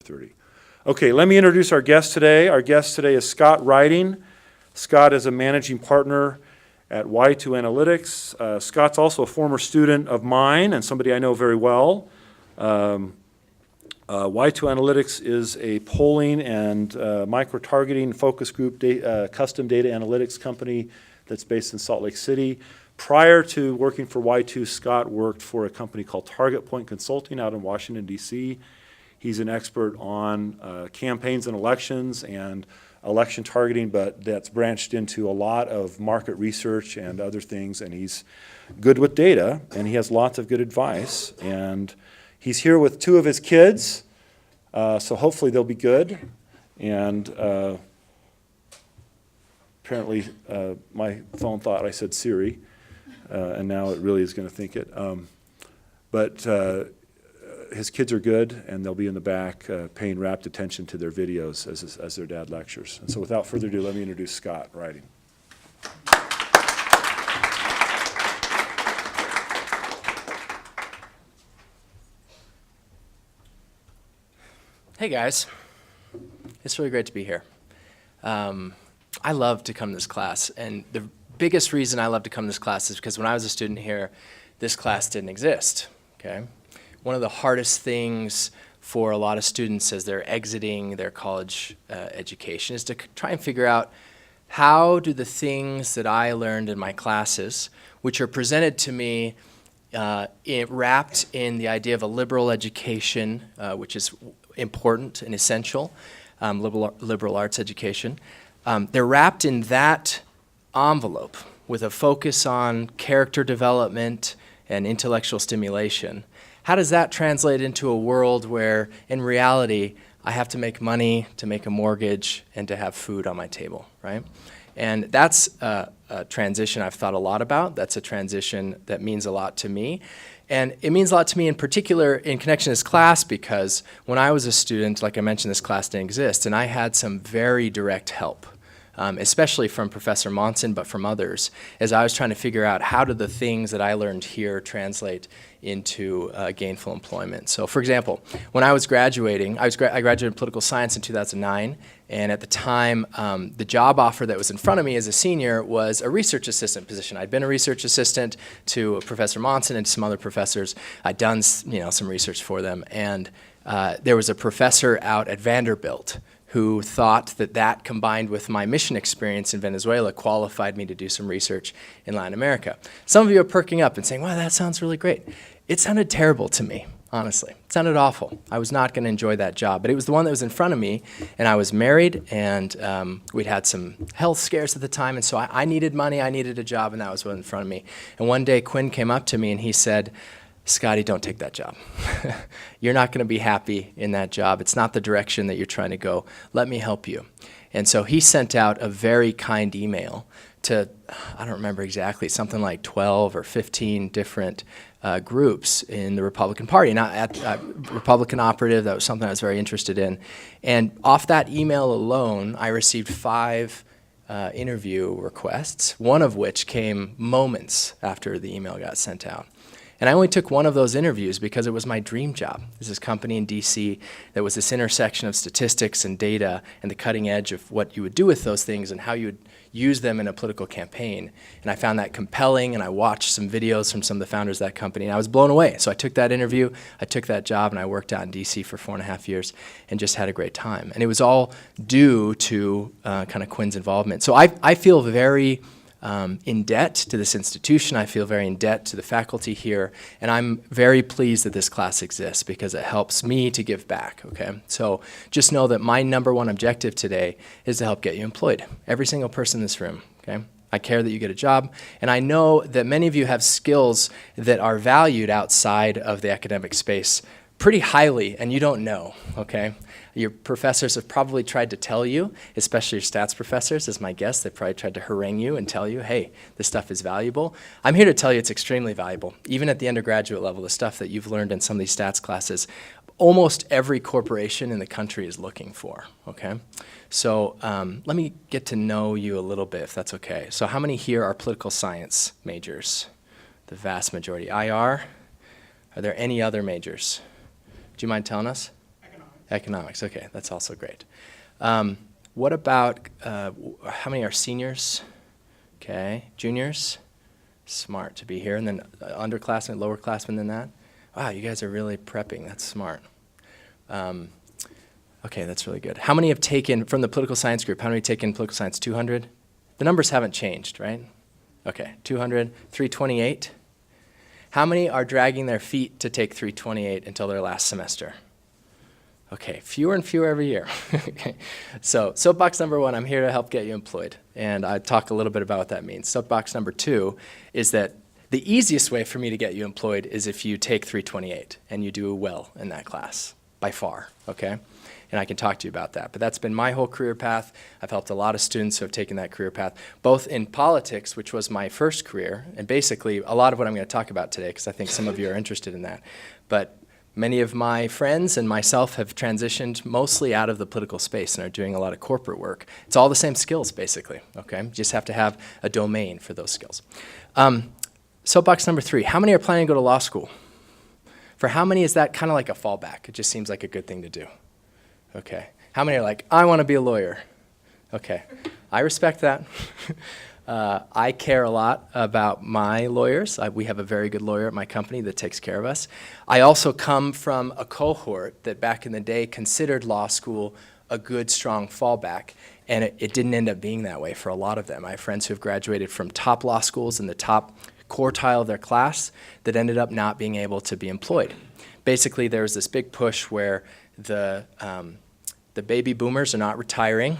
30. Okay, let me introduce our guest today. Our guest today is Scott Riding. Scott is a managing partner at Y2 Analytics. Scott's also a former student of mine and somebody I know very well. Y2 Analytics is a polling and micro-targeting focus group custom data analytics company that's based in Salt Lake City. Prior to working for Y2, Scott worked for a company called TargetPoint Consulting out in Washington, D.C. He's an expert on campaigns and elections and election targeting, but that's branched into a lot of market research and other things, and he's good with data, and he has lots of good advice. And he's here with two of his kids, so hopefully they'll be good. And apparently my phone thought I said Siri, and now it really is going to think it. But his kids are good, and they'll be in the back paying rapt attention to their videos as their dad lectures. And so without further ado, let me introduce Scott Riding. Hey guys, it's really great to be here. I love to come to this class, and the biggest reason I love to come to this class is because when I was a student here, this class didn't exist, okay? One of the hardest things for a lot of students as they're exiting their college education is to try and figure out how do the things that I learned in my classes, which are presented to me wrapped in the idea of a liberal education, which is important and essential, liberal arts education, they're wrapped in that envelope with a focus on character development and intellectual stimulation. How does that translate into a world where, in reality, I have to make money to make a mortgage and to have food on my table, right? And that's a transition I've thought a lot about. That's a transition that means a lot to me. And it means a lot to me in particular in connection to this class because when I was a student, like I mentioned, this class didn't exist, and I had some very direct help. Especially from Professor Monson, but from others, as I was trying to figure out how do the things that I learned here translate into gainful employment. So for example, when I was graduating, I graduated in political science in 2009, and at the time, the job offer that was in front of me as a senior was a research assistant position. I'd been a research assistant to Professor Monson and some other professors. I'd done some research for them, and there was a professor out at Vanderbilt who thought that combined with my mission experience in Venezuela qualified me to do some research in Latin America. Some of you are perking up and saying, wow, that sounds really great. It sounded terrible to me, honestly. It sounded awful. I was not going to enjoy that job, but it was the one that was in front of me, and I was married, and we'd had some health scares at the time, and so I needed money, I needed a job, and that was what was in front of me. And one day, Quinn came up to me, and he said, Scotty, don't take that job. You're not going to be happy in that job. It's not the direction that you're trying to go. Let me help you. And so he sent out a very kind email to, I don't remember exactly, something like 12 or 15 different groups in the Republican Party. Now, at Republican operative, that was something I was very interested in. And off that email alone, I received 5 interview requests, one of which came moments after the email got sent out. And I only took one of those interviews because it was my dream job. There's this company in DC that was this intersection of statistics and data and the cutting edge of what you would do with those things and how you would use them in a political campaign. And I found that compelling, and I watched some videos from some of the founders of that company, and I was blown away. So I took that interview, I took that job, and I worked out in DC for 4.5 years and just had a great time. And it was all due to kind of Quinn's involvement. So I feel very in debt to this institution. I feel very in debt to the faculty here, and I'm very pleased that this class exists because it helps me to give back, okay? So just know that my #1 objective today is to help get you employed. Every single person in this room, okay? I care that you get a job, and I know that many of you have skills that are valued outside of the academic space pretty highly, and you don't know, okay? Your professors have probably tried to tell you, especially your stats professors, as my guess, they probably tried to harangue you and tell you, hey, this stuff is valuable. I'm here to tell you it's extremely valuable. Even at the undergraduate level, the stuff that you've learned in some of these stats classes, almost every corporation in the country is looking for, okay? So let me get to know you a little bit, if that's okay. So how many here are political science majors? The vast majority. IR? Are there any other majors? Do you mind telling us? Economics. Economics, okay, that's also great. What about, how many are seniors? Okay, juniors? Smart to be here. And then underclassmen, lowerclassmen than that? Wow, you guys are really prepping. That's smart. Okay, that's really good. How many have taken, from the political science group, how many have taken political science? 200? The numbers haven't changed, right? Okay, 200, 328. How many are dragging their feet to take 328 until their last semester? Okay, fewer and fewer every year. Okay. So soapbox number 1, I'm here to help get you employed. And I talk a little bit about what that means. Soapbox number 2 is that the easiest way for me to get you employed is if you take 328 and you do well in that class, by far, okay? And I can talk to you about that. But that's been my whole career path. I've helped a lot of students who have taken that career path, both in politics, which was my first career, and basically a lot of what I'm going to talk about today, because I think some of you are interested in that. But many of my friends and myself have transitioned mostly out of the political space and are doing a lot of corporate work. It's all the same skills, basically, okay? You just have to have a domain for those skills. Soapbox number 3, how many are planning to go to law school? For how many is that kind of like a fallback? It just seems like a good thing to do. Okay. How many are like, I want to be a lawyer? Okay. I respect that. I care a lot about my lawyers. We have a very good lawyer at my company that takes care of us. I also come from a cohort that back in the day considered law school a good, strong fallback, and it didn't end up being that way for a lot of them. I have friends who have graduated from top law schools in the top quartile of their class that ended up not being able to be employed. Basically, there was this big push where the baby boomers are not retiring,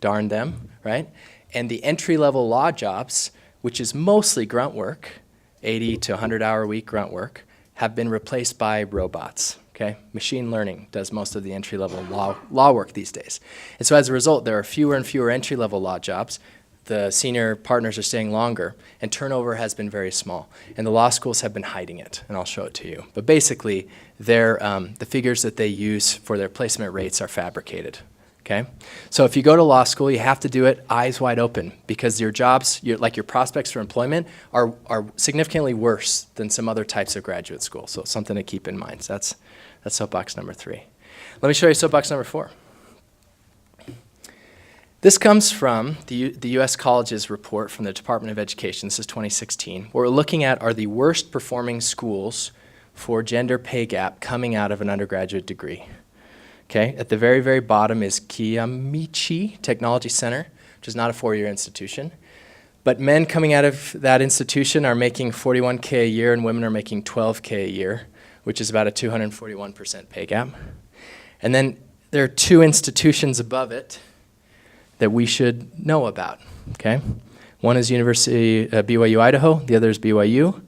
darn them, right? And the entry-level law jobs, which is mostly grunt work, 80 to 100-hour-a-week grunt work, have been replaced by robots, okay? Machine learning does most of the entry-level law work these days. And so as a result, there are fewer and fewer entry-level law jobs. The senior partners are staying longer, and turnover has been very small. And the law schools have been hiding it, and I'll show it to you. But basically, the figures that they use for their placement rates are fabricated, okay? So if you go to law school, you have to do it eyes wide open, because your jobs, like your prospects for employment, are significantly worse than some other types of graduate school. So it's something to keep in mind. So that's soapbox number 3. Let me show you soapbox number 4. This comes from the U.S. Colleges report from the Department of Education. This is 2016. What we're looking at are the worst performing schools for gender pay gap coming out of an undergraduate degree. Okay, at the very, very bottom is Kiamichi Technology Center, which is not a 4-year institution. But men coming out of that institution are making $41K a year, and women are making $12K a year, which is about a 241% pay gap. And then there are 2 institutions above it that we should know about, okay? One is University BYU Idaho, the other is BYU.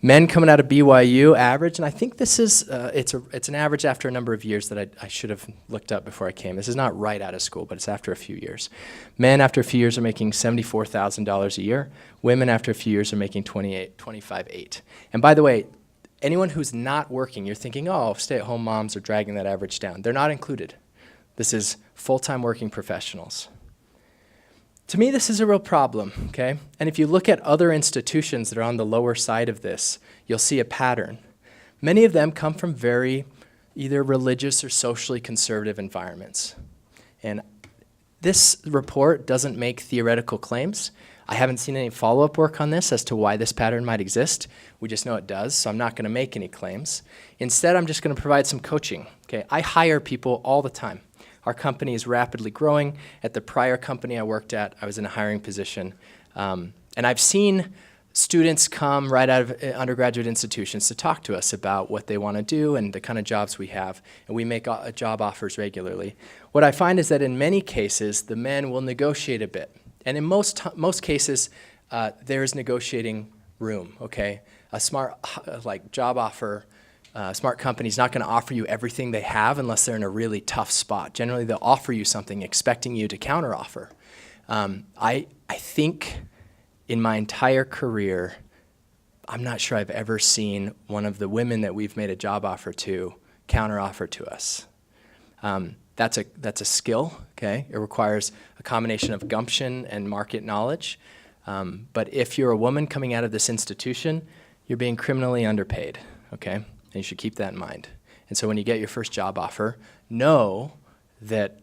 Men coming out of BYU average, and I think this is, it's an average after a number of years that I should have looked up before I came. This is not right out of school, but it's after a few years. Men after a few years are making $74,000 a year. Women after a few years are making $25,800. And by the way, anyone who's not working, you're thinking, oh, stay-at-home moms are dragging that average down. They're not included. This is full-time working professionals. To me, this is a real problem, okay? And if you look at other institutions that are on the lower side of this, you'll see a pattern. Many of them come from very either religious or socially conservative environments. And this report doesn't make theoretical claims. I haven't seen any follow-up work on this as to why this pattern might exist. We just know it does, so I'm not going to make any claims. Instead, I'm just going to provide some coaching, okay? I hire people all the time. Our company is rapidly growing. At the prior company I worked at, I was in a hiring position. And I've seen students come right out of undergraduate institutions to talk to us about what they want to do and the kind of jobs we have. And we make job offers regularly. What I find is that in many cases, the men will negotiate a bit. And in most cases, there is negotiating room, okay? A smart job offer, smart company is not going to offer you everything they have unless they're in a really tough spot. Generally, they'll offer you something expecting you to counteroffer. I think in my entire career, I'm not sure I've ever seen one of the women that we've made a job offer to counteroffer to us. That's a skill, okay? It requires a combination of gumption and market knowledge. But if you're a woman coming out of this institution, you're being criminally underpaid, okay? And you should keep that in mind. And so when you get your first job offer, know that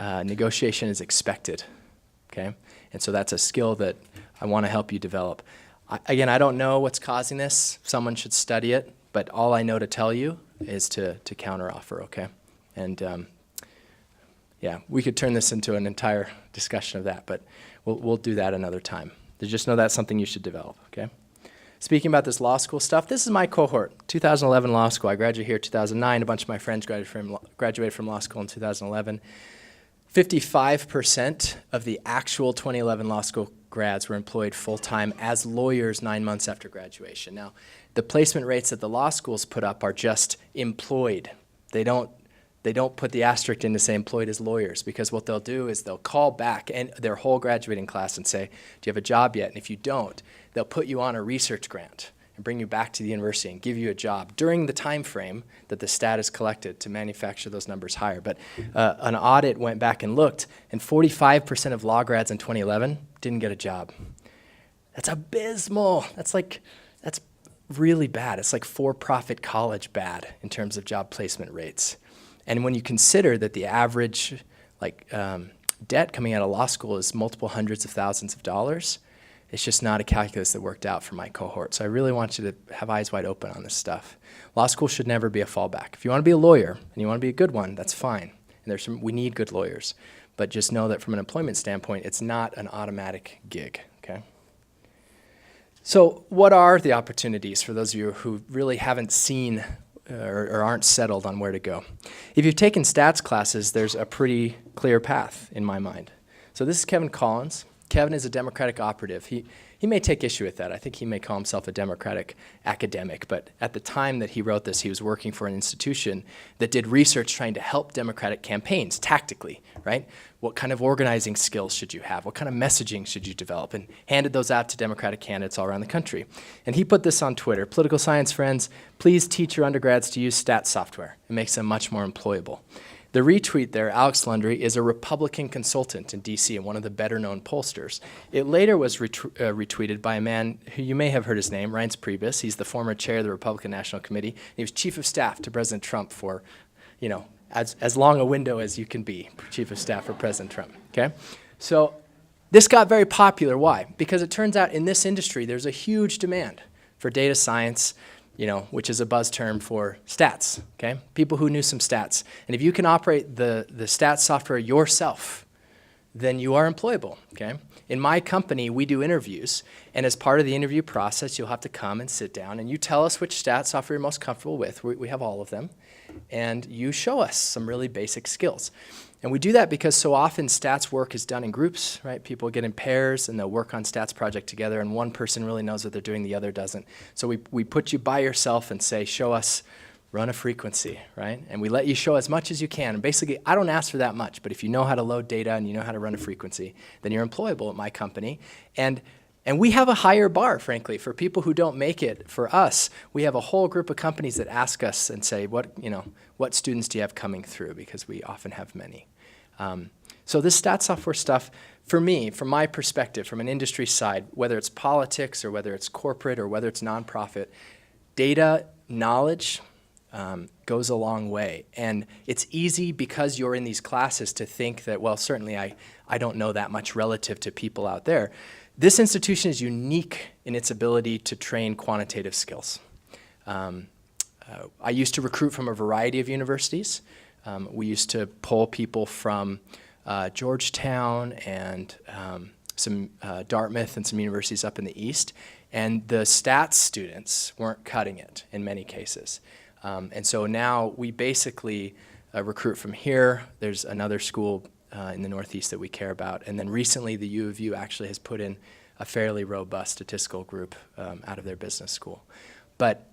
negotiation is expected, okay? And so that's a skill that I want to help you develop. Again, I don't know what's causing this. Someone should study it, but all I know to tell you is to counteroffer, okay? And yeah, we could turn this into an entire discussion of that, but we'll do that another time. Just know that's something you should develop, okay? Speaking about this law school stuff, this is my cohort, 2011 law school. I graduated here in 2009. A bunch of my friends graduated from law school in 2011. 55% of the actual 2011 law school grads were employed full-time as lawyers 9 months after graduation. Now, the placement rates that the law schools put up are just employed. They don't put the asterisk in to say employed as lawyers, because what they'll do is they'll call back and their whole graduating class and say, do you have a job yet? And if you don't, they'll put you on a research grant and bring you back to the university and give you a job during the time frame that the stat is collected to manufacture those numbers higher. But an audit went back and looked, and 45% of law grads in 2011 didn't get a job. That's abysmal. That's really bad. It's like for-profit college bad in terms of job placement rates. And when you consider that the average debt coming out of law school is multiple hundreds of thousands of dollars, it's just not a calculus that worked out for my cohort. So I really want you to have eyes wide open on this stuff. Law school should never be a fallback. If you want to be a lawyer and you want to be a good one, that's fine. And we need good lawyers. But just know that from an employment standpoint, it's not an automatic gig, okay? So what are the opportunities for those of you who really haven't seen or aren't settled on where to go? If you've taken stats classes, there's a pretty clear path in my mind. So this is Kevin Collins. Kevin is a Democratic operative. He may take issue with that. I think he may call himself a Democratic academic, but at the time that he wrote this, he was working for an institution that did research trying to help Democratic campaigns tactically, right? What kind of organizing skills should you have? What kind of messaging should you develop? And handed those out to Democratic candidates all around the country. And he put this on Twitter: political science friends, please teach your undergrads to use stats software. It makes them much more employable. The retweet there, Alex Lundry, is a Republican consultant in D.C. and one of the better-known pollsters. It later was retweeted by a man who you may have heard his name, Reince Priebus. He's the former chair of the Republican National Committee. He was chief of staff to President Trump for, as long a window as you can be, chief of staff for President Trump, okay? So this got very popular. Why? Because it turns out in this industry, there's a huge demand for data science, which is a buzz term for stats, okay? People who knew some stats. And if you can operate the stats software yourself, then you are employable, okay? In my company, we do interviews, and as part of the interview process, you'll have to come and sit down, and you tell us which stats software you're most comfortable with. We have all of them, and you show us some really basic skills. And we do that because so often stats work is done in groups, right? People get in pairs and they'll work on stats project together, and one person really knows what they're doing, the other doesn't. So we put you by yourself and say, show us, run a frequency, right? And we let you show as much as you can. And basically, I don't ask for that much, but if you know how to load data and you know how to run a frequency, then you're employable at my company. And we have a higher bar, frankly, for people who don't make it. For us, we have a whole group of companies that ask us and say, what students do you have coming through? Because we often have many. So this stat software stuff, for me, from my perspective, from an industry side, whether it's politics or whether it's corporate or whether it's nonprofit, data knowledge goes a long way. And it's easy because you're in these classes to think that, well, certainly I don't know that much relative to people out there. This institution is unique in its ability to train quantitative skills. I used to recruit from a variety of universities. We used to pull people from Georgetown and some Dartmouth and some universities up in the East, and the stats students weren't cutting it in many cases. And so now we basically recruit from here. There's another school in the Northeast that we care about, and then recently the U of U actually has put in a fairly robust statistical group out of their business school. But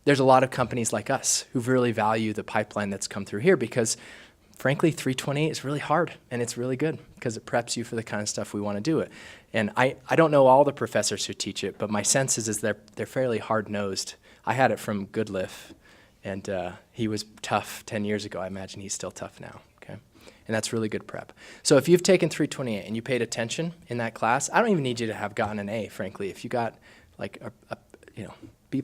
there's a lot of companies like us who really value the pipeline that's come through here because, frankly, 328 is really hard and it's really good because it preps you for the kind of stuff we want to do it. And I don't know all the professors who teach it, but my sense is they're fairly hard-nosed. I had it from Goodliff, and he was tough 10 years ago. I imagine he's still tough now, okay? And that's really good prep. So if you've taken 328 and you paid attention in that class, I don't even need you to have gotten an A, frankly. If you got like B++,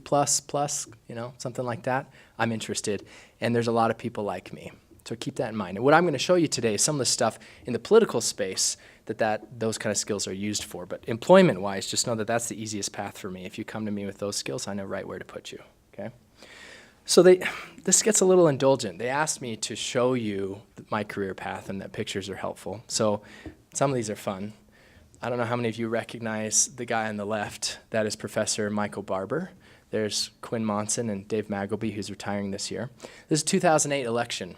something like that, I'm interested. And there's a lot of people like me. So keep that in mind. And what I'm going to show you today is some of the stuff in the political space that those kind of skills are used for. But employment-wise, just know that that's the easiest path for me. If you come to me with those skills, I know right where to put you, okay? So this gets a little indulgent. They asked me to show you my career path and that pictures are helpful. So some of these are fun. I don't know how many of you recognize the guy on the left. That is Professor Michael Barber. There's Quinn Monson and Dave Magleby, who's retiring this year. This is 2008 election.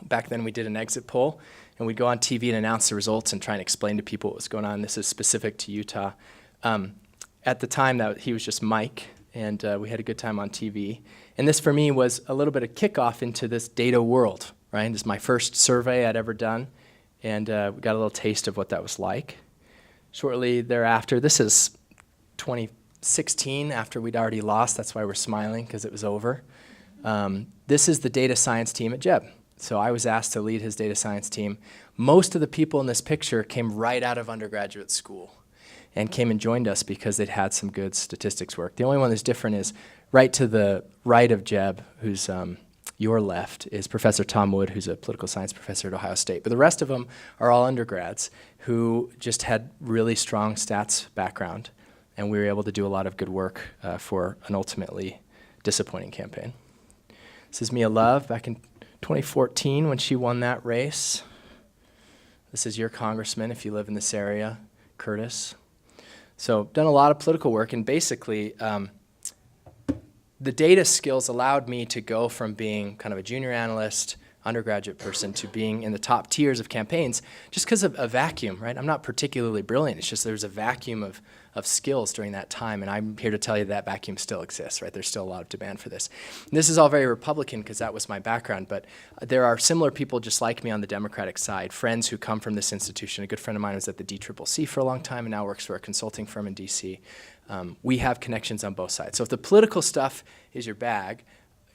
Back then we did an exit poll, and we'd go on TV and announce the results and try and explain to people what was going on. This is specific to Utah. At the time, that he was just Mike, and we had a good time on TV. And this, for me, was a little bit of kickoff into this data world, right? This is my first survey I'd ever done, and we got a little taste of what that was like. Shortly thereafter, this is 2016, after we'd already lost. That's why we're smiling, because it was over. This is the data science team at Jeb. So I was asked to lead his data science team. Most of the people in this picture came right out of undergraduate school and came and joined us because they'd had some good statistics work. The only one that's different is right to the right of Jeb, who's your left, is Professor Tom Wood, who's a political science professor at Ohio State. But the rest of them are all undergrads who just had really strong stats background, and we were able to do a lot of good work for an ultimately disappointing campaign. This is Mia Love back in 2014 when she won that race. This is your congressman if you live in this area, Curtis. So done a lot of political work, and basically the data skills allowed me to go from being kind of a junior analyst, undergraduate person, to being in the top tiers of campaigns just because of a vacuum, right? I'm not particularly brilliant. It's just there's a vacuum of skills during that time, and I'm here to tell you that vacuum still exists, right? There's still a lot of demand for this. And this is all very Republican because that was my background, but there are similar people just like me on the Democratic side, friends who come from this institution. A good friend of mine was at the DCCC for a long time and now works for a consulting firm in DC. We have connections on both sides. So if the political stuff is your bag,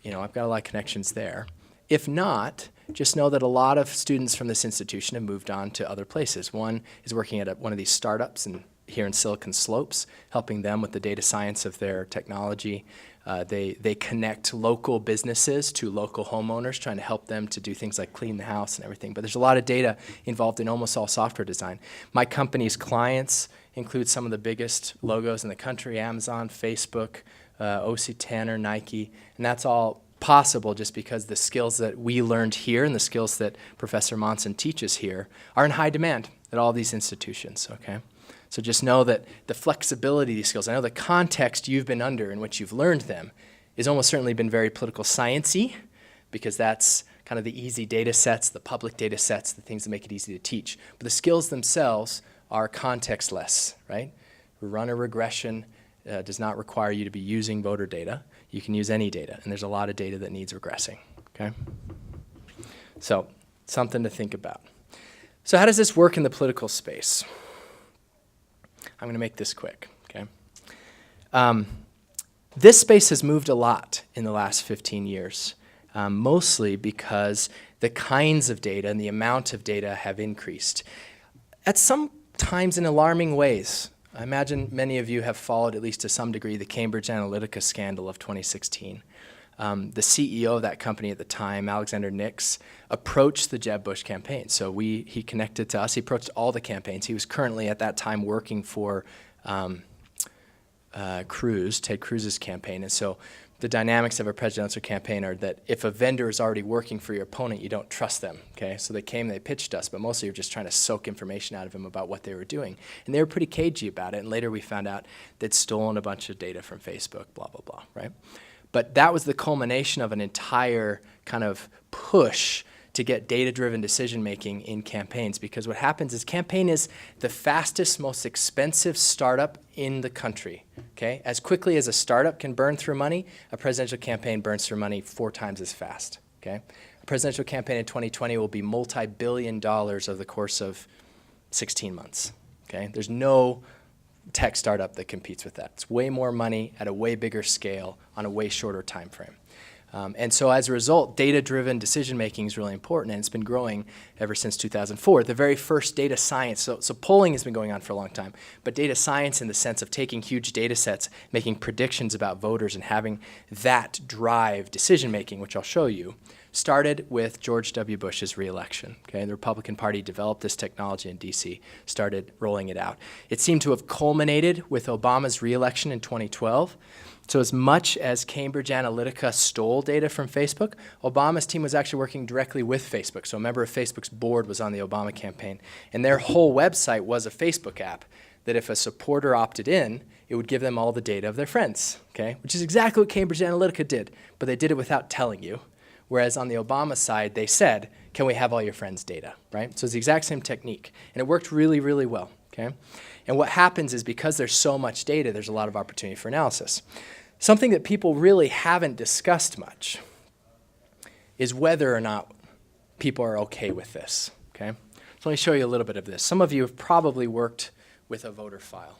I've got a lot of connections there. If not, just know that a lot of students from this institution have moved on to other places. One is working at one of these startups here in Silicon Slopes, helping them with the data science of their technology. They connect local businesses to local homeowners, trying to help them to do things like clean the house and everything. But there's a lot of data involved in almost all software design. My company's clients include some of the biggest logos in the country: Amazon, Facebook, O.C. Tanner, Nike, and that's all possible just because the skills that we learned here and the skills that Professor Monson teaches here are in high demand at all these institutions, okay? So just know that the flexibility of these skills, I know the context you've been under in which you've learned them is almost certainly been very political science-y, because that's kind of the easy data sets, the public data sets, the things that make it easy to teach. But the skills themselves are context-less, right? Run a regression does not require you to be using voter data. You can use any data, and there's a lot of data that needs regressing, okay? So something to think about. So how does this work in the political space? I'm going to make this quick, okay? This space has moved a lot in the last 15 years, mostly because the kinds of data and the amount of data have increased. At some times in alarming ways. I imagine many of you have followed, at least to some degree, the Cambridge Analytica scandal of 2016. The CEO of that company at the time, Alexander Nix, approached the Jeb Bush campaign. So he connected to us. He approached all the campaigns. He was currently at that time working for Ted Cruz's campaign. And so the dynamics of a presidential campaign are that if a vendor is already working for your opponent, you don't trust them, okay? So they pitched us, but mostly you're just trying to soak information out of them about what they were doing. And they were pretty cagey about it, and later we found out they'd stolen a bunch of data from Facebook, blah, blah, blah, right? But that was the culmination of an entire kind of push to get data-driven decision-making in campaigns, because what happens is campaign is the fastest, most expensive startup in the country, okay? As quickly as a startup can burn through money, a presidential campaign burns through money 4 times as fast, okay? A presidential campaign in 2020 will be multi-billion dollars over the course of 16 months, okay? There's no tech startup that competes with that. It's way more money at a way bigger scale on a way shorter time frame. And so as a result, data-driven decision-making is really important, and it's been growing ever since 2004. The very first data science, so polling has been going on for a long time, but data science in the sense of taking huge data sets, making predictions about voters and having that drive decision-making, which I'll show you, started with George W. Bush's re-election. Okay? The Republican Party developed this technology in DC, started rolling it out. It seemed to have culminated with Obama's re-election in 2012. So as much as Cambridge Analytica stole data from Facebook, Obama's team was actually working directly with Facebook. So a member of Facebook's board was on the Obama campaign, and their whole website was a Facebook app that if a supporter opted in, it would give them all the data of their friends, okay? Which is exactly what Cambridge Analytica did, but they did it without telling you. Whereas on the Obama side, they said, can we have all your friends' data, right? So it's the exact same technique, and it worked really, really well, okay? And what happens is because there's so much data, there's a lot of opportunity for analysis. Something that people really haven't discussed much is whether or not people are okay with this, okay? So let me show you a little bit of this. Some of you have probably worked with a voter file.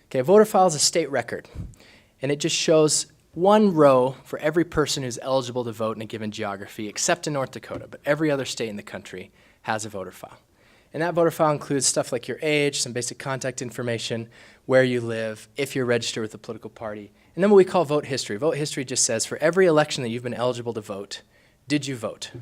Okay, a voter file is a state record, and it just shows one row for every person who's eligible to vote in a given geography, except in North Dakota, but every other state in the country has a voter file. And that voter file includes stuff like your age, some basic contact information, where you live, if you're registered with a political party, and then what we call vote history. Vote history just says for every election that you've been eligible to vote, did you vote?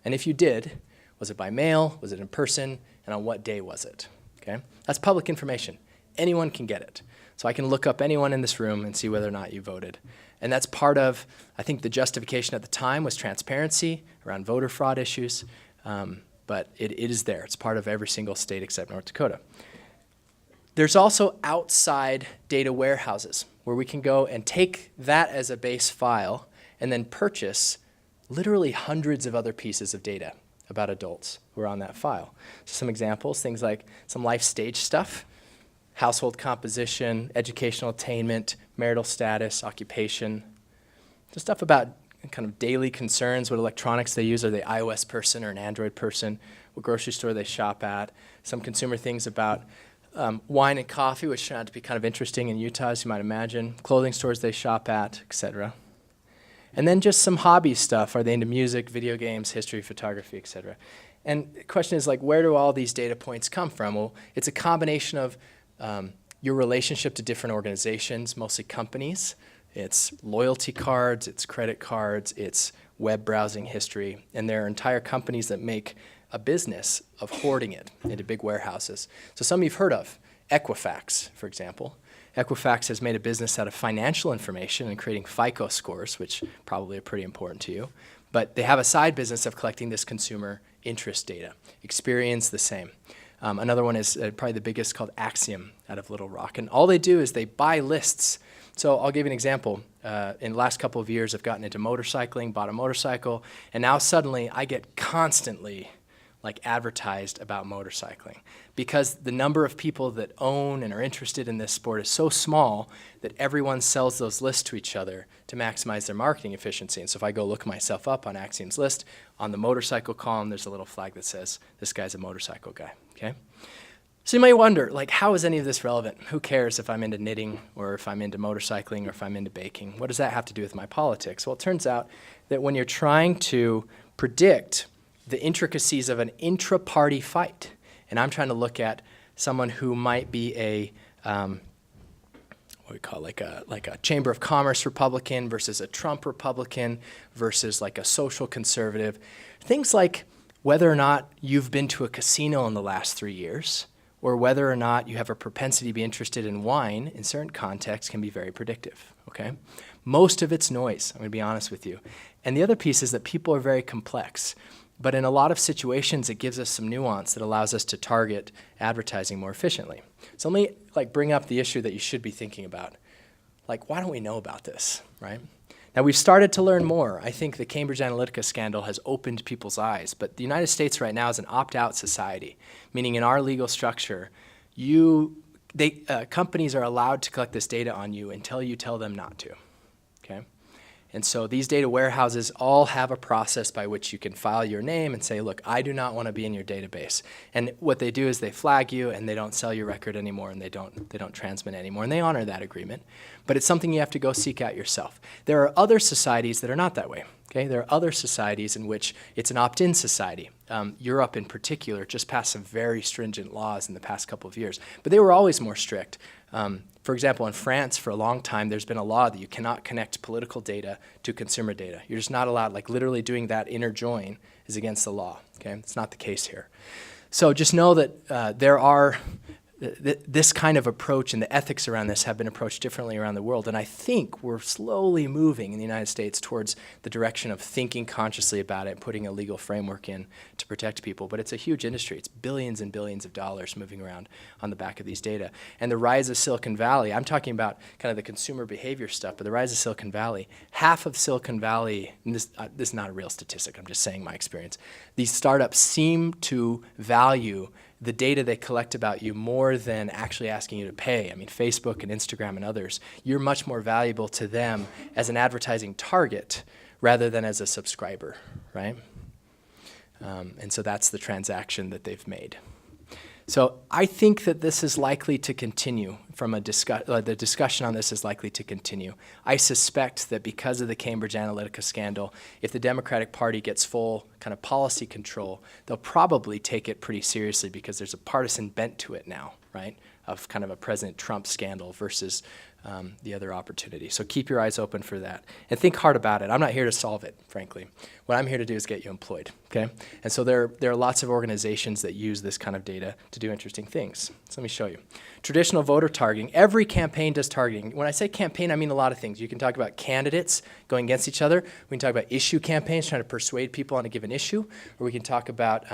And if you did, was it by mail, was it in person, and on what day was it? Okay? That's public information. Anyone can get it. So I can look up anyone in this room and see whether or not you voted. And that's part of, I think the justification at the time was transparency around voter fraud issues, but it is there. It's part of every single state except North Dakota. There's also outside data warehouses where we can go and take that as a base file and then purchase literally hundreds of other pieces of data about adults who are on that file. So some examples, things like some life stage stuff, household composition, educational attainment, marital status, occupation, just stuff about kind of daily concerns, what electronics they use, are they iOS person or an Android person, what grocery store they shop at, some consumer things about wine and coffee, which turned out to be kind of interesting in Utah, as you might imagine, clothing stores they shop at, etc. And then just some hobby stuff. Are they into music, video games, history, photography, etc. And the question is, like, where do all these data points come from? Well, it's a combination of your relationship to different organizations, mostly companies. It's loyalty cards, it's credit cards, it's web browsing history, and there are entire companies that make a business of hoarding it into big warehouses. So some you've heard of, Equifax, for example. Equifax has made a business out of financial information and creating FICO scores, which probably are pretty important to you. But they have a side business of collecting this consumer interest data. Experience, the same. Another one is probably the biggest, called Axiom out of Little Rock. And all they do is they buy lists. So I'll give you an example. In the last couple of years, I've gotten into motorcycling, bought a motorcycle, and now suddenly I get constantly advertised about motorcycling because the number of people that own and are interested in this sport is so small that everyone sells those lists to each other to maximize their marketing efficiency. And so if I go look myself up on Axiom's list, on the motorcycle column, there's a little flag that says, this guy's a motorcycle guy, okay? So you might wonder, how is any of this relevant? Who cares if I'm into knitting or if I'm into motorcycling or if I'm into baking? What does that have to do with my politics? Well, it turns out that when you're trying to predict the intricacies of an intra-party fight, and I'm trying to look at someone who might be a what we call like a Chamber of Commerce Republican versus a Trump Republican versus like a social conservative, things like whether or not you've been to a casino in the last 3 years, or whether or not you have a propensity to be interested in wine in certain contexts can be very predictive, okay? Most of it's noise, I'm gonna be honest with you. And the other piece is that people are very complex. But in a lot of situations, it gives us some nuance that allows us to target advertising more efficiently. So let me bring up the issue that you should be thinking about. Why don't we know about this, right? Now, we've started to learn more. I think the Cambridge Analytica scandal has opened people's eyes. But the United States right now is an opt-out society, meaning in our legal structure, companies are allowed to collect this data on you until you tell them not to, okay? And so these data warehouses all have a process by which you can file your name and say, look, I do not want to be in your database. And what they do is they flag you and they don't sell your record anymore and they don't transmit anymore. And they honor that agreement. But it's something you have to go seek out yourself. There are other societies that are not that way. Okay? There are other societies in which it's an opt-in society. Europe in particular just passed some very stringent laws in the past couple of years. But they were always more strict. For example, in France, for a long time, there's been a law that you cannot connect political data to consumer data. You're just not allowed, like literally doing that inner join is against the law, okay? It's not the case here. So just know that there are, this kind of approach and the ethics around this have been approached differently around the world. And I think we're slowly moving in the United States towards the direction of thinking consciously about it and putting a legal framework in to protect people. But it's a huge industry. It's billions and billions of dollars moving around on the back of these data. And the rise of Silicon Valley, I'm talking about kind of the consumer behavior stuff, but the rise of Silicon Valley, half of Silicon Valley, and this is not a real statistic, I'm just saying my experience, these startups seem to value the data they collect about you more than actually asking you to pay. I mean, Facebook and Instagram and others, you're much more valuable to them as an advertising target rather than as a subscriber, right? And so that's the transaction that they've made. So I think that this is likely to continue from the discussion on this is likely to continue. I suspect that because of the Cambridge Analytica scandal, if the Democratic Party gets full kind of policy control, they'll probably take it pretty seriously because there's a partisan bent to it now, right? Of kind of a President Trump scandal versus the other opportunity. So keep your eyes open for that. And think hard about it. I'm not here to solve it, frankly. What I'm here to do is get you employed, okay? And so there are lots of organizations that use this kind of data to do interesting things. So let me show you. Traditional voter targeting. Every campaign does targeting. When I say campaign, I mean a lot of things. You can talk about candidates going against each other. We can talk about issue campaigns, trying to persuade people on a given issue. Or we can talk about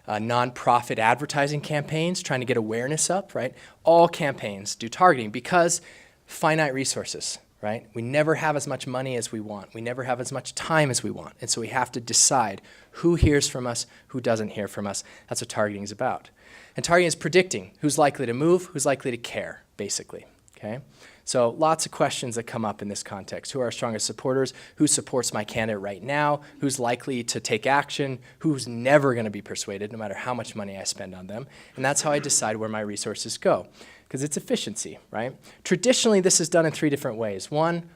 nonprofit advertising campaigns, trying to get awareness up, right? All campaigns do targeting because finite resources, right? We never have as much money as we want. We never have as much time as we want. And so we have to decide who hears from us, who doesn't hear from us. That's what targeting is about. And targeting is predicting who's likely to move, who's likely to care, basically, okay? So lots of questions that come up in this context. Who are our strongest supporters? Who supports my candidate right now? Who's likely to take action? Who's never going to be persuaded, no matter how much money I spend on them? And that's how I decide where my resources go, because it's efficiency, right? Traditionally, this is done in 3 different ways. One,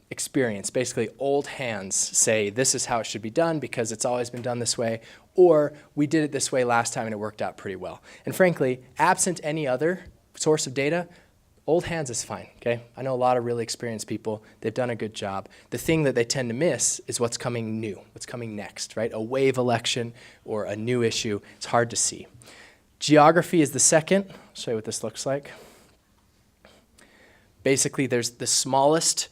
experience. Basically, old hands say this is how it should be done because it's always been done this way, or we did it this way last time and it worked out pretty well. And frankly, absent any other source of data, old hands is fine, okay? I know a lot of really experienced people. They've done a good job. The thing that they tend to miss is what's coming new, what's coming next, right? A wave election or a new issue. It's hard to see. Geography is the second. I'll show you what this looks like. Basically, there's the smallest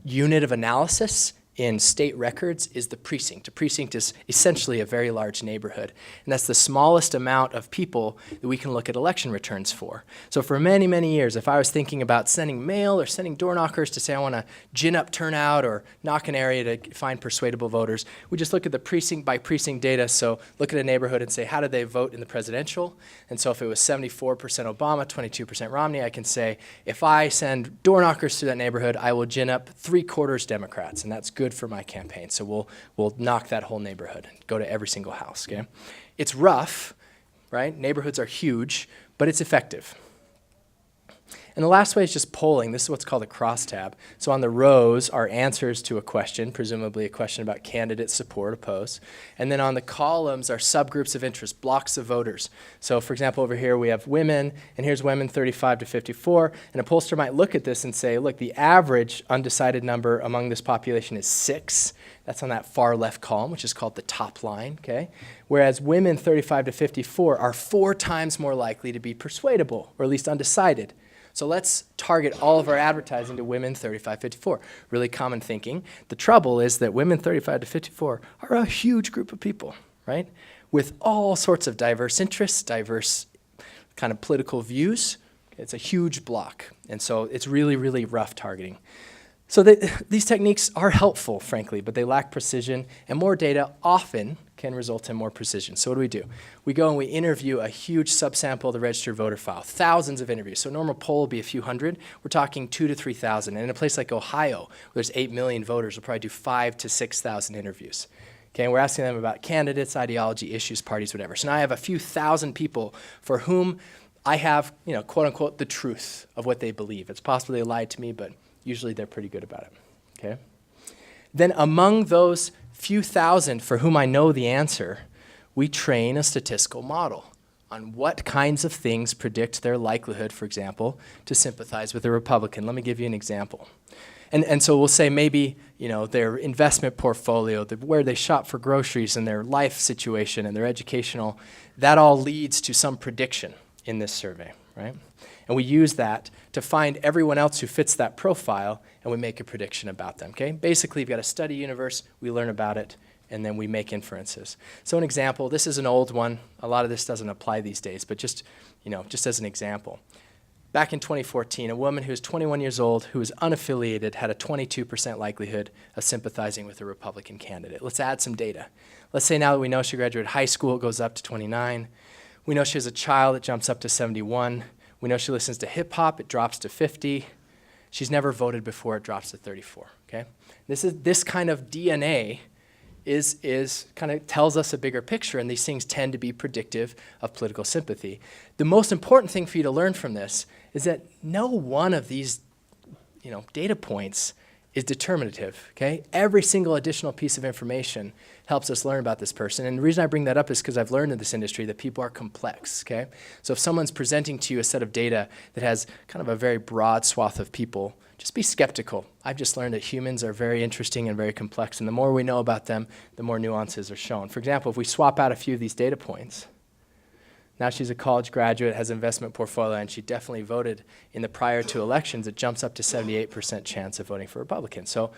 unit of analysis in state records is the precinct. A precinct is essentially a very large neighborhood, and that's the smallest amount of people that we can look at election returns for. So for many, many years, if I was thinking about sending mail or sending door knockers to say I want to gin up turnout or knock an area to find persuadable voters, we just look at the precinct by precinct data. So look at a neighborhood and say, how did they vote in the presidential? And so if it was 74% Obama, 22% Romney, I can say, if I send door knockers to that neighborhood, I will gin up 3/4 Democrats, and that's good for my campaign. So we'll knock that whole neighborhood, go to every single house, okay? It's rough, right? Neighborhoods are huge, but it's effective. And the last way is just polling. This is what's called a crosstab. So on the rows are answers to a question, presumably a question about candidate support, oppose. And then on the columns are subgroups of interest, blocks of voters. So for example, over here we have women, and here's women 35 to 54. And a pollster might look at this and say, look, the average undecided number among this population is 6. That's on that far left column, which is called the top line, okay? Whereas women 35 to 54 are 4 times more likely to be persuadable, or at least undecided. So let's target all of our advertising to women 35-54. Really common thinking. The trouble is that women 35 to 54 are a huge group of people, right? With all sorts of diverse interests, diverse kind of political views. It's a huge block. And so it's really, really rough targeting. So these techniques are helpful, frankly, but they lack precision, and more data often can result in more precision. So what do? We go and we interview a huge subsample of the registered voter file, thousands of interviews. So a normal poll will be a few hundred. We're talking 2,000 to 3,000. And in a place like Ohio, where there's 8 million voters, we'll probably do 5,000 to 6,000 interviews. Okay, and we're asking them about candidates, ideology, issues, parties, whatever. So now I have a few thousand people for whom I have, quote unquote, the truth of what they believe. It's possible they lied to me, but usually they're pretty good about it. Okay? Then among those few thousand for whom I know the answer, we train a statistical model on what kinds of things predict their likelihood, for example, to sympathize with a Republican. Let me give you an example. And so we'll say maybe, their investment portfolio, where they shop for groceries and their life situation and their educational, that all leads to some prediction in this survey, right? And we use that to find everyone else who fits that profile, and we make a prediction about them, okay? Basically, you've got a study universe, we learn about it, and then we make inferences. So an example, this is an old one. A lot of this doesn't apply these days, but just as an example. Back in 2014, a woman who was 21 years old, who was unaffiliated, had a 22% likelihood of sympathizing with a Republican candidate. Let's add some data. Let's say now that we know she graduated high school, it goes up to 29. We know she has a child, it jumps up to 71. We know she listens to hip hop, it drops to 50. She's never voted before, it drops to 34, okay? This kind of DNA is kind of tells us a bigger picture, and these things tend to be predictive of political sympathy. The most important thing for you to learn from this is that no one of these, data points is determinative, okay? Every single additional piece of information helps us learn about this person. And the reason I bring that up is because I've learned in this industry that people are complex, okay? So if someone's presenting to you a set of data that has kind of a very broad swath of people, just be skeptical. I've just learned that humans are very interesting and very complex, and the more we know about them, the more nuances are shown. For example, if we swap out a few of these data points, now she's a college graduate, has an investment portfolio, and she definitely voted in the prior two elections. It jumps up to 78% chance of voting for Republican. So,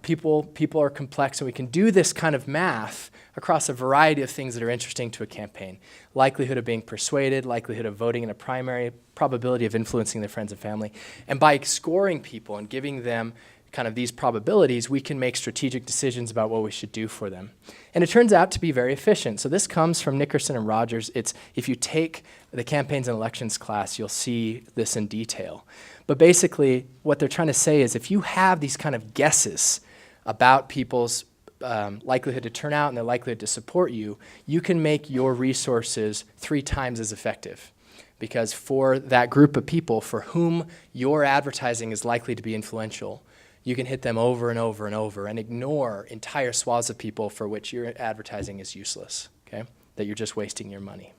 people are complex, and we can do this kind of math across a variety of things that are interesting to a campaign. Likelihood of being persuaded, likelihood of voting in a primary, probability of influencing their friends and family. And by scoring people and giving them kind of these probabilities, we can make strategic decisions about what we should do for them. And it turns out to be very efficient. So this comes from Nickerson and Rogers. If you take the campaigns and elections class, you'll see this in detail. But basically, what they're trying to say is if you have these kind of guesses about people's likelihood to turn out and their likelihood to support you, you can make your resources 3 times as effective. Because for that group of people for whom your advertising is likely to be influential, you can hit them over and over and over and ignore entire swaths of people for which your advertising is useless, okay? That you're just wasting your money.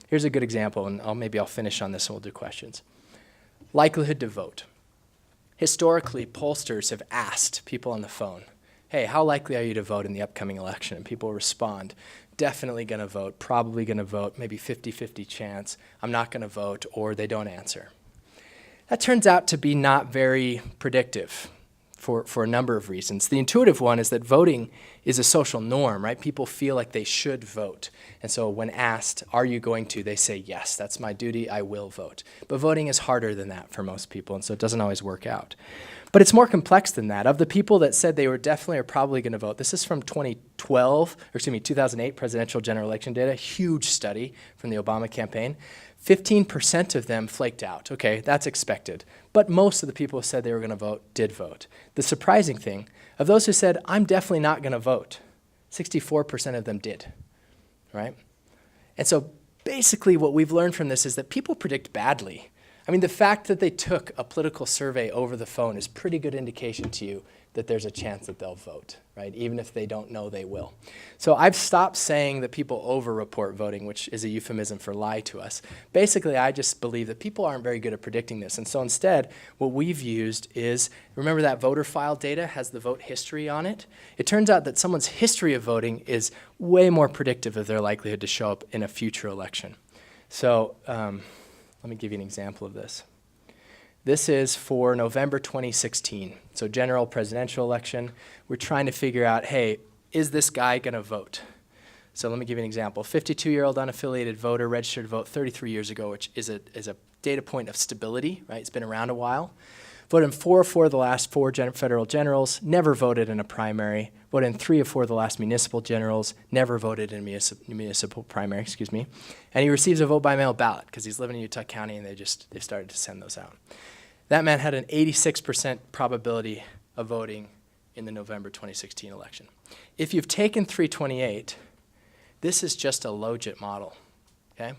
Here's a good example, and maybe I'll finish on this and we'll do questions. Likelihood to vote. Historically, pollsters have asked people on the phone, hey, how likely are you to vote in the upcoming election? And people respond, definitely going to vote, probably going to vote, maybe 50-50 chance, I'm not going to vote, or they don't answer. That turns out to be not very predictive for a number of reasons. The intuitive one is that voting is a social norm, right? People feel like they should vote. And so when asked, are you going to, they say, yes, that's my duty, I will vote. But voting is harder than that for most people, and so it doesn't always work out. But it's more complex than that. Of the people that said they were definitely or probably going to vote, this is from 2008 presidential general election data, huge study from the Obama campaign. 15% of them flaked out. Okay, that's expected. But most of the people who said they were going to vote did vote. The surprising thing, of those who said, I'm definitely not going to vote, 64% of them did, right? And so basically what we've learned from this is that people predict badly. I mean, the fact that they took a political survey over the phone is pretty good indication to you that there's a chance that they'll vote, right? Even if they don't know they will. So I've stopped saying that people over-report voting, which is a euphemism for lie to us. Basically, I just believe that people aren't very good at predicting this. And so instead, what we've used is, remember that voter file data has the vote history on it? It turns out that someone's history of voting is way more predictive of their likelihood to show up in a future election. So let me give you an example of this. This is for November 2016, so general presidential election. We're trying to figure out, hey, is this guy going to vote? So let me give you an example. 52-year-old unaffiliated voter registered to vote 33 years ago, which is a data point of stability, right? It's been around a while. Voted in 4 of 4 of the last 4 federal generals, never voted in a primary. Voted in 3 of 4 of the last municipal generals, never voted in a municipal primary, excuse me. And he receives a vote by mail ballot because he's living in Utah County and they've started to send those out. That man had an 86% probability of voting in the November 2016 election. If you've taken 328, this is just a logit model, okay?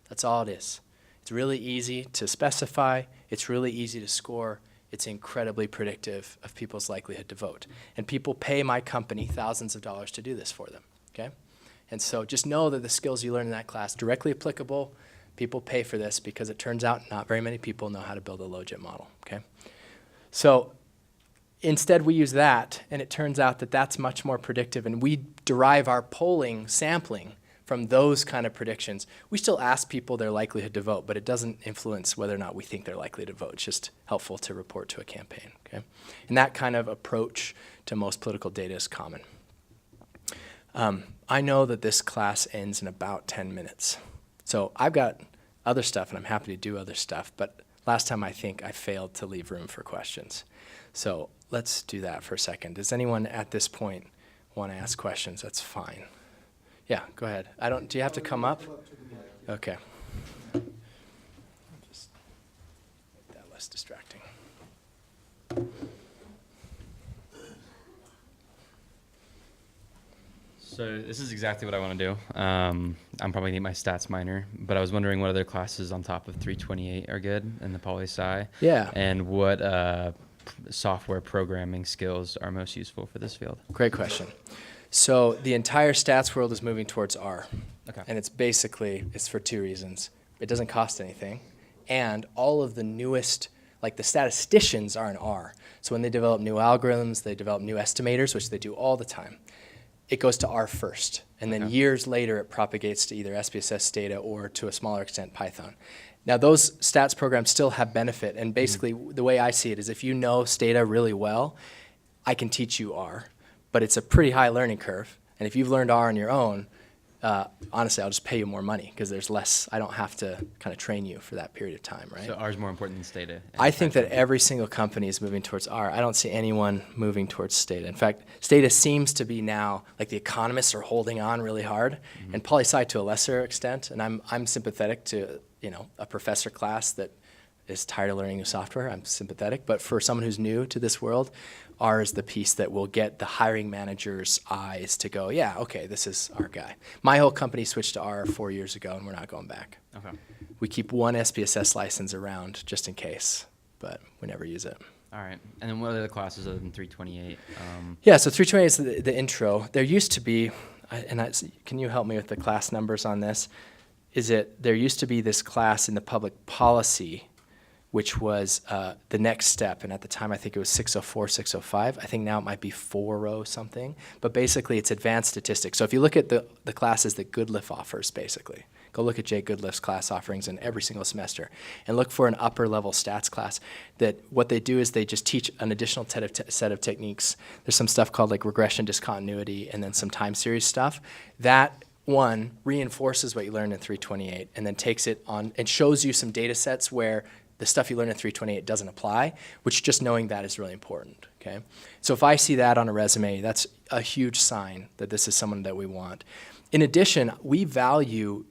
That's all it is. It's really easy to specify. It's really easy to score. It's incredibly predictive of people's likelihood to vote. And people pay my company thousands of dollars to do this for them, okay? And so just know that the skills you learn in that class, directly applicable. People pay for this because it turns out not very many people know how to build a logit model, okay? So instead we use that, and it turns out that that's much more predictive, and we derive our polling sampling from those kind of predictions. We still ask people their likelihood to vote, but it doesn't influence whether or not we think they're likely to vote. It's just helpful to report to a campaign, okay? And that kind of approach to most political data is common. I know that this class ends in about 10 minutes. So I've got other stuff, and I'm happy to do other stuff, but last time I think I failed to leave room for questions. So let's do that for a second. Does anyone at this point want to ask questions? That's fine. Yeah, go ahead. Do you have to come up? Okay. Just make that less distracting. So this is exactly what I want to do. I'm probably need my stats minor, but I was wondering what other classes on top of 328 are good in the poli-sci. Yeah. And what software programming skills are most useful for this field. Great question. So the entire stats world is moving towards R. Okay. And it's for 2 reasons. It doesn't cost anything, and all of the newest, like the statisticians are in R. So when they develop new algorithms, they develop new estimators, which they do all the time. It goes to R first, and then years later it propagates to either SPSS data or to a smaller extent Python. Now those stats programs still have benefit, and basically the way I see it is if you know Stata really well, I can teach you R, but it's a pretty high learning curve, and if you've learned R on your own, honestly I'll just pay you more money because there's less, I don't have to kind of train you for that period of time, right? So R is more important than Stata. I think that every single company is moving towards R. I don't see anyone moving towards Stata. In fact, Stata seems to be now, like the economists are holding on really hard, and poli-sci to a lesser extent, and I'm sympathetic to, a professor class that is tired of learning new software. I'm sympathetic, but for someone who's new to this world, R is the piece that will get the hiring manager's eyes to go, yeah, okay, this is our guy. My whole company switched to R 4 years ago, and we're not going back. Okay. We keep one SPSS license around just in case, but we never use it. All right. And then what are the classes other than 328? Yeah, so 328 is the intro. There used to be, can you help me with the class numbers on this? There used to be this class in the public policy, which was the next step, and at the time I think it was 604, 605. I think now it might be 40 something, but basically it's advanced statistics. So if you look at the classes that Goodliff offers, basically, go look at Jay Goodliff's class offerings in every single semester, and look for an upper level stats class that what they do is they just teach an additional set of techniques. There's some stuff called like regression discontinuity and then some time series stuff. That one reinforces what you learned in 328 and then takes it on and shows you some data sets where the stuff you learn in 328 doesn't apply, which just knowing that is really important, okay? So if I see that on a resume, that's a huge sign that this is someone that we want. In addition, we value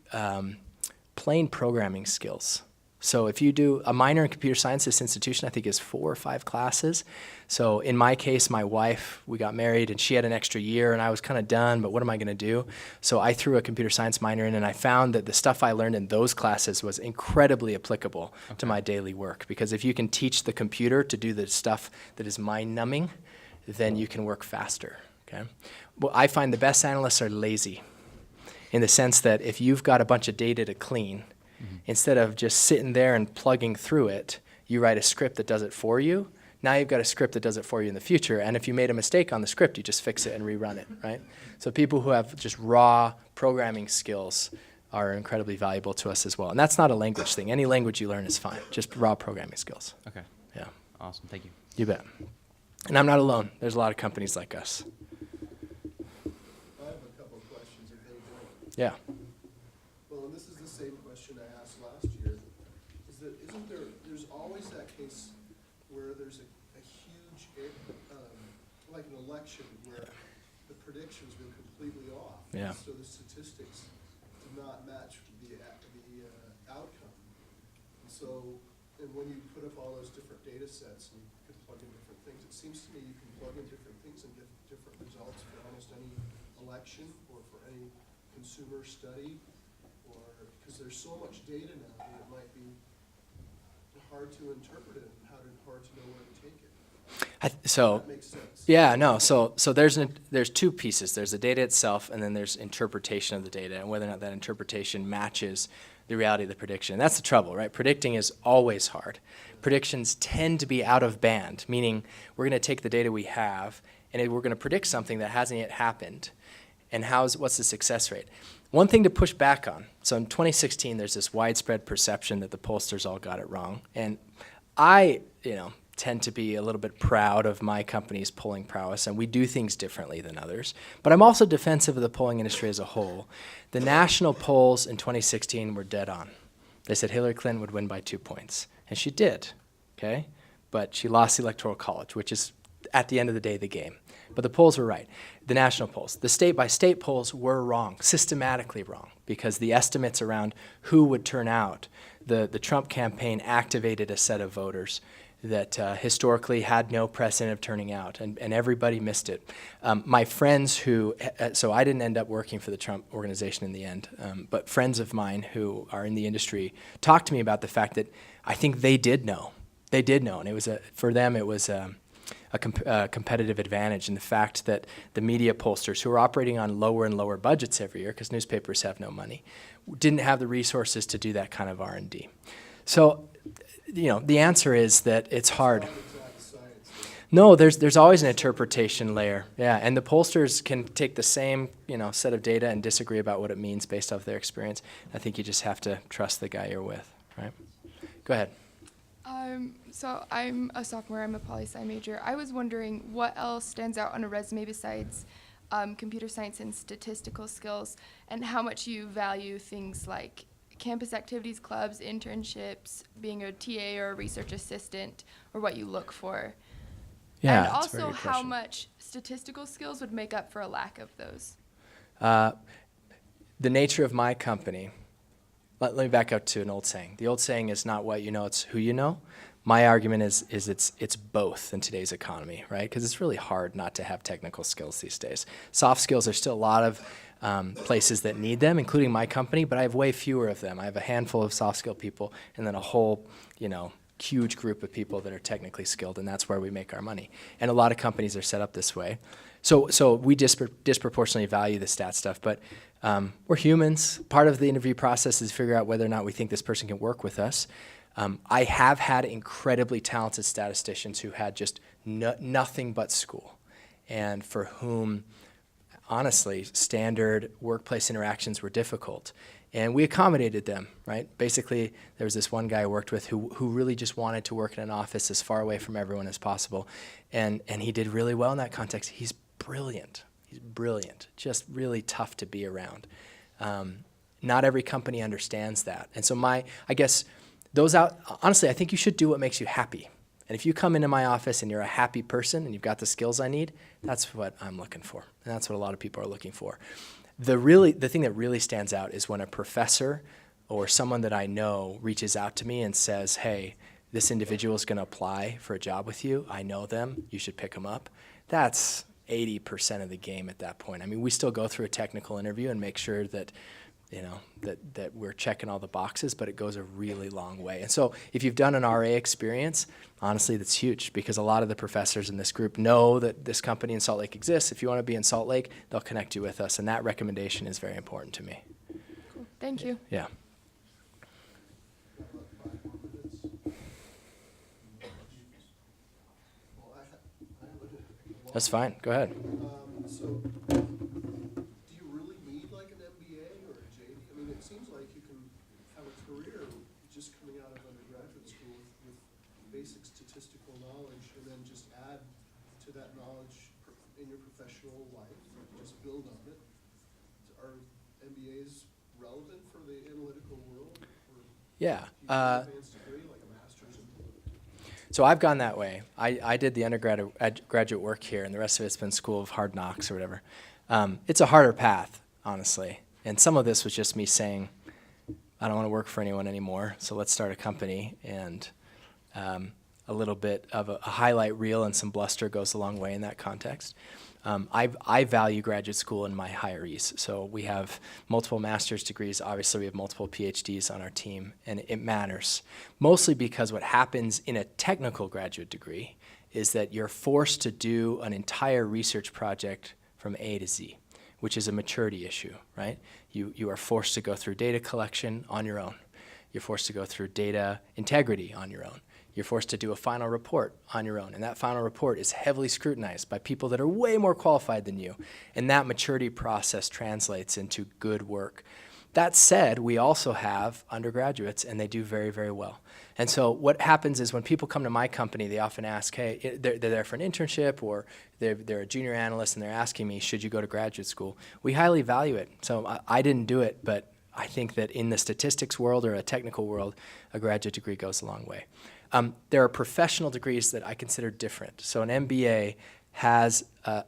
plain programming skills. So if you do a minor in computer science, this institution I think is 4 or 5 classes. So in my case, my wife, we got married and she had an extra year and I was kind of done, but what am I going to do? So I threw a computer science minor in and I found that the stuff I learned in those classes was incredibly applicable to my daily work. Because if you can teach the computer to do the stuff that is mind-numbing, then you can work faster, okay? Well, I find the best analysts are lazy in the sense that if you've got a bunch of data to clean, instead of just sitting there and plugging through it, you write a script that does it for you. Now you've got a script that does it for you in the future, and if you made a mistake on the script, you just fix it and rerun it, right? So people who have just raw programming skills are incredibly valuable to us as well. And that's not a language thing. Any language you learn is fine, just raw programming skills. Okay. Yeah. Awesome. Thank you. You bet. And I'm not alone. There's a lot of companies like us. I have a couple of questions, if they don't. Yeah. Well, and this is the same question I asked last year, is that isn't there's always that case where there's a huge, like an election where the predictions were completely off. Yeah. So the statistics did not match the outcome. And so, and when you put up all those different data sets and you could plug in different things, it seems to me you can plug in different things and get different results for almost any election or for any consumer study, or because there's so much data now that it might be hard to interpret it and hard to know where to take it. So, That makes sense. yeah, no. So there's two pieces. There's the data itself, and then there's interpretation of the data, and whether or not that interpretation matches the reality of the prediction. And that's the trouble, right? Predicting is always hard. Predictions tend to be out of band, meaning we're going to take the data we have, and we're going to predict something that hasn't yet happened. And what's the success rate? One thing to push back on. So in 2016, there's this widespread perception that the pollsters all got it wrong, and I, tend to be a little bit proud of my company's polling prowess, and we do things differently than others. But I'm also defensive of the polling industry as a whole. The national polls in 2016 were dead on. They said Hillary Clinton would win by 2 points, and she did, okay? But she lost the Electoral College, which is, at the end of the day, the game. But the polls were right, the national polls. The state-by-state polls were wrong, systematically wrong, because the estimates around who would turn out, the Trump campaign activated a set of voters that historically had no precedent of turning out, and everybody missed it. My friends so I didn't end up working for the Trump organization in the end, but friends of mine who are in the industry talked to me about the fact that I think they did know. They did know, and it was for them it was a competitive advantage in the fact that the media pollsters, who are operating on lower and lower budgets every year because newspapers have no money, didn't have the resources to do that kind of R&D. So, the answer is that it's hard. No, there's always an interpretation layer. Yeah, and the pollsters can take the same, set of data and disagree about what it means based off their experience. I think you just have to trust the guy you're with, right? Go ahead. So I'm a sophomore, I'm a poli-sci major. I was wondering what else stands out on a resume besides computer science and statistical skills, and how much you value things like campus activities, clubs, internships, being a TA or a research assistant, or what you look for. Yeah, and that's a very also good how question. much statistical skills would make up for a lack of those. The nature of my company, let me back up to an old saying. The old saying is not what you know, it's who you know. My argument is it's both in today's economy, right? Because it's really hard not to have technical skills these days. Soft skills, there's still a lot of places that need them, including my company, but I have way fewer of them. I have a handful of soft skill people and then a whole, huge group of people that are technically skilled, and that's where we make our money. And a lot of companies are set up this way. So we disproportionately value the stat stuff, but we're humans. Part of the interview process is figure out whether or not we think this person can work with us. I have had incredibly talented statisticians who had just nothing but school, and for whom, honestly, standard workplace interactions were difficult. And we accommodated them, right? Basically, there was this one guy I worked with who really just wanted to work in an office as far away from everyone as possible. And he did really well in that context. He's brilliant. He's brilliant. Just really tough to be around. Not every company understands that. And so honestly, I think you should do what makes you happy. And if you come into my office and you're a happy person and you've got the skills I need, that's what I'm looking for. And that's what a lot of people are looking for. The thing that really stands out is when a professor or someone that I know reaches out to me and says, hey, this individual is going to apply for a job with you. I know them. You should pick them up. That's 80% of the game at that point. I mean, we still go through a technical interview and make sure that that we're checking all the boxes, but it goes a really long way. And so if you've done an RA experience, honestly, that's huge, because a lot of the professors in this group know that this company in Salt Lake exists. If you want to be in Salt Lake, they'll connect you with us, and that recommendation is very important to me. Cool. Thank you. Yeah. That's fine. Go ahead. So, do you really need like an MBA or a JD? I mean, it seems like you can have a career just coming out of undergraduate school with basic statistical knowledge, and then just add to that knowledge in your professional life, just build on it. Are MBAs relevant for the analytical world? Or Yeah. do you need an advanced degree, like a master's? So I've gone that way. I did the graduate work here, and the rest of it's been School of Hard Knocks or whatever. It's a harder path, honestly. And some of this was just me saying, I don't want to work for anyone anymore, so let's start a company. And a little bit of a highlight reel and some bluster goes a long way in that context. I value graduate school in my hirees. So we have multiple master's degrees. Obviously, we have multiple PhDs on our team, and it matters. Mostly because what happens in a technical graduate degree is that you're forced to do an entire research project from A to Z, which is a maturity issue, right? You are forced to go through data collection on your own. You're forced to go through data integrity on your own. You're forced to do a final report on your own, and that final report is heavily scrutinized by people that are way more qualified than you, and that maturity process translates into good work. That said, we also have undergraduates, and they do very, very well. And so what happens is when people come to my company, they often ask, hey, they're there for an internship, or they're a junior analyst, and they're asking me, should you go to graduate school? We highly value it. So I didn't do it, but I think that in the statistics world or a technical world, a graduate degree goes a long way. There are professional degrees that I consider different. So an MBA has, I'm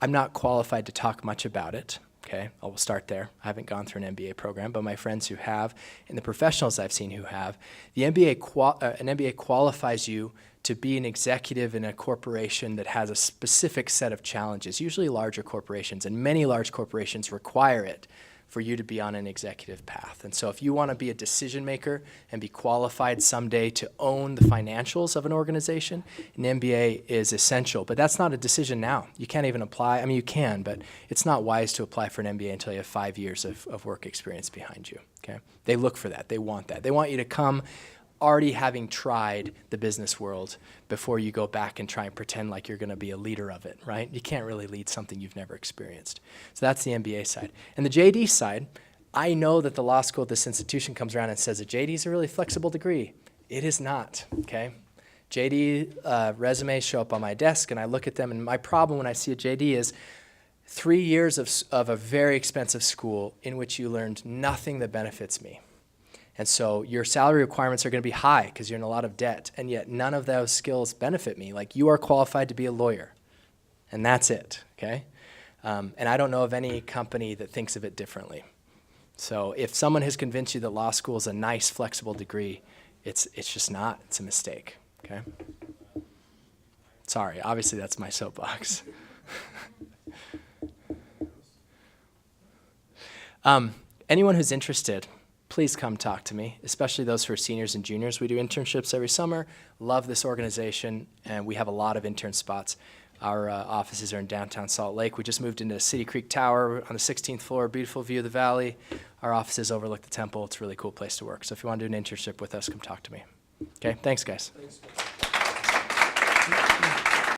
not qualified to talk much about it, okay? I will start there. I haven't gone through an MBA program, but my friends who have, and the professionals I've seen who have, the an MBA qualifies you to be an executive in a corporation that has a specific set of challenges, usually larger corporations, and many large corporations require it for you to be on an executive path. And so if you want to be a decision maker and be qualified someday to own the financials of an organization, an MBA is essential. But that's not a decision now. You can't even apply. I mean, you can, but it's not wise to apply for an MBA until you have 5 years of work experience behind you. Okay? They look for that. They want that. They want you to come already having tried the business world before you go back and try and pretend like you're going to be a leader of it, right? You can't really lead something you've never experienced. So that's the MBA side. And the JD side, I know that the law school at this institution comes around and says a JD is a really flexible degree. It is not, okay? JD resumes show up on my desk, and I look at them, and my problem when I see a JD is 3 years of a very expensive school in which you learned nothing that benefits me. And so your salary requirements are going to be high because you're in a lot of debt, and yet none of those skills benefit me. Like, you are qualified to be a lawyer, and that's it, okay? And I don't know of any company that thinks of it differently. So if someone has convinced you that law school is a nice, flexible degree, it's just not. It's a mistake, okay? Sorry, obviously that's my soapbox. Anyone who's interested, please come talk to me, especially those who are seniors and juniors. We do internships every summer. Love this organization, and we have a lot of intern spots. Our offices are in downtown Salt Lake. We just moved into City Creek Tower on the 16th floor, beautiful view of the valley. Our offices overlook the temple. It's a really cool place to work. So if you want to do an internship with us, come talk to me. Okay, thanks, guys. Thanks, guys.